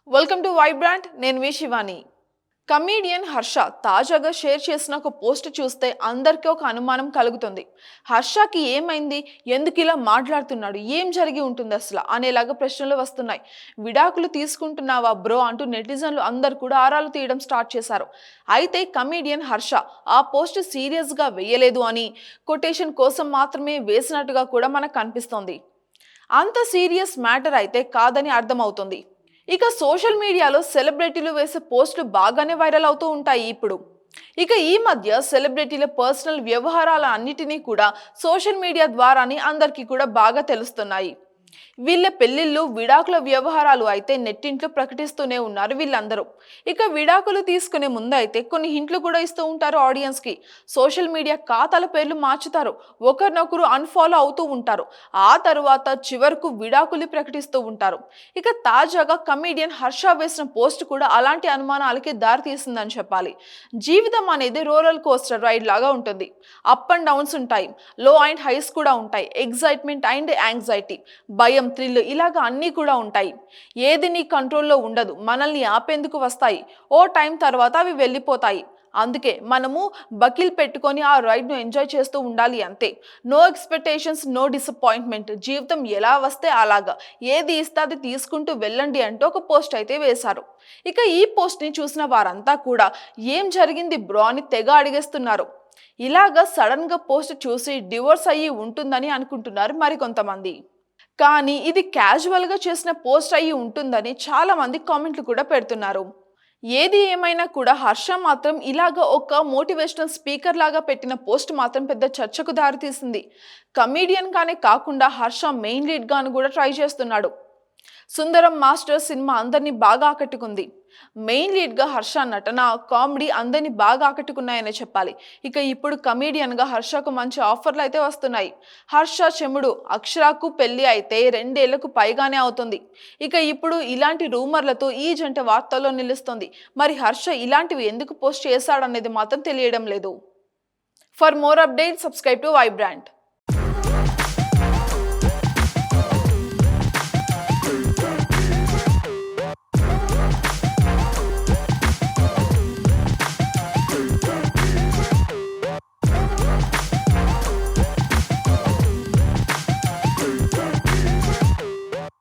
Welcome to Vibrant. నేను మీ Shivani. Comedian Harsha తాజాగా share చేసిన ఒక పోస్ట్ చూస్తే అందరికీ ఒక అనుమానం కలుగుతుంది. హర్షకి ఏమైంది, ఎందుకు ఇలా మాట్లాడుతున్నాడు, ఏం జరిగి ఉంటుంది అసలు అనేలాగా ప్రశ్నలు వస్తున్నాయి. విడాకులు తీసుకుంటున్నావా బ్రో అంటూ నెటిజన్లు అందరు కూడా ఆరాలు తీయడం స్టార్ట్ చేశారు. అయితే కమీడియన్ హర్ష ఆ పోస్ట్ సీరియస్గా వేయలేదు అని, కొటేషన్ కోసం మాత్రమే వేసినట్టుగా కూడా మనకు కనిపిస్తోంది. అంత సీరియస్ మ్యాటర్ అయితే కాదని అర్థమవుతుంది. ఇక సోషల్ మీడియాలో సెలబ్రిటీలు వేసే పోస్టులు బాగానే వైరల్ అవుతూ ఉంటాయి ఇప్పుడు. ఇక ఈ మధ్య సెలబ్రిటీల పర్సనల్ వ్యవహారాల అన్నిటినీ కూడా సోషల్ మీడియా ద్వారానే అందరికీ కూడా బాగా తెలుస్తున్నాయి. వీళ్ళ పెళ్లిళ్ళు, విడాకుల వ్యవహారాలు అయితే నెట్టింట్లో ప్రకటిస్తూనే ఉన్నారు వీళ్ళందరూ. ఇక విడాకులు తీసుకునే ముందు అయితే కొన్ని హింట్లు కూడా ఇస్తూ ఉంటారు ఆడియన్స్ కి. సోషల్ మీడియా ఖాతాల పేర్లు మార్చుతారు, ఒకరినొకరు అన్ఫాలో అవుతూ ఉంటారు. ఆ తరువాత చివరకు విడాకులు ప్రకటిస్తూ ఉంటారు. ఇక తాజాగా కమీడియన్ హర్ష వేసిన పోస్ట్ కూడా అలాంటి అనుమానాలకి దారి తీసిందని చెప్పాలి. జీవితం అనేది రోలర్ కోస్టర్ రైడ్ లాగా ఉంటుంది. అప్ అండ్ డౌన్స్ ఉంటాయి, లో అండ్ హైస్ కూడా ఉంటాయి, ఎగ్జైట్మెంట్ అండ్ యాంగ్జైటీ, భయం, థ్రిల్ ఇలాగా అన్నీ కూడా ఉంటాయి. ఏది నీ కంట్రోల్లో ఉండదు, మనల్ని ఆపేందుకు వస్తాయి. ఓ టైం తర్వాత అవి వెళ్ళిపోతాయి. అందుకే మనము బకిల్ పెట్టుకొని ఆ రైడ్ను ఎంజాయ్ చేస్తూ ఉండాలి అంతే. No expectations, no disappointment. జీవితం ఎలా వస్తే అలాగా, ఏది ఇస్తే అది తీసుకుంటూ వెళ్ళండి అంటూ ఒక పోస్ట్ అయితే వేశారు. ఇక ఈ పోస్ట్ని చూసిన వారంతా కూడా ఏం జరిగింది బ్రో అని తెగ అడిగేస్తున్నారు. ఇలాగా సడన్గా పోస్ట్ చూసి డివోర్స్ అయ్యి ఉంటుందని అనుకుంటున్నారు మరికొంతమంది. కానీ ఇది క్యాజువల్గా చేసిన పోస్ట్ అయ్యి ఉంటుందని చాలా మంది కామెంట్లు కూడా పెడుతున్నారు. ఏది ఏమైనా కూడా హర్ష మాత్రం ఇలాగ ఒక మోటివేషనల్ స్పీకర్ లాగా పెట్టిన పోస్ట్ మాత్రం పెద్ద చర్చకు దారితీసింది. కమీడియన్ గానే కాకుండా హర్ష మెయిన్ లీడ్ గాను కూడా ట్రై చేస్తున్నాడు. సుందరం మాస్టర్ సినిమా అందరినీ బాగా ఆకట్టుకుంది. మెయిన్ లీడ్గా హర్ష నటన, కామెడీ అందరినీ బాగా ఆకట్టుకున్నాయనే చెప్పాలి. ఇక ఇప్పుడు కమీడియన్గా హర్షకు మంచి ఆఫర్లు అయితే వస్తున్నాయి. హర్ష చెముడు అక్షరాకు పెళ్లి అయితే 2 ఏళ్లకు పైగానే అవుతుంది. ఇక ఇప్పుడు ఇలాంటి రూమర్లతో ఈ జంట వార్తల్లో నిలుస్తుంది. మరి హర్ష ఇలాంటివి ఎందుకు పోస్ట్ చేశాడనేది మాత్రం తెలియడం లేదు. For more updates subscribe to Vibrant.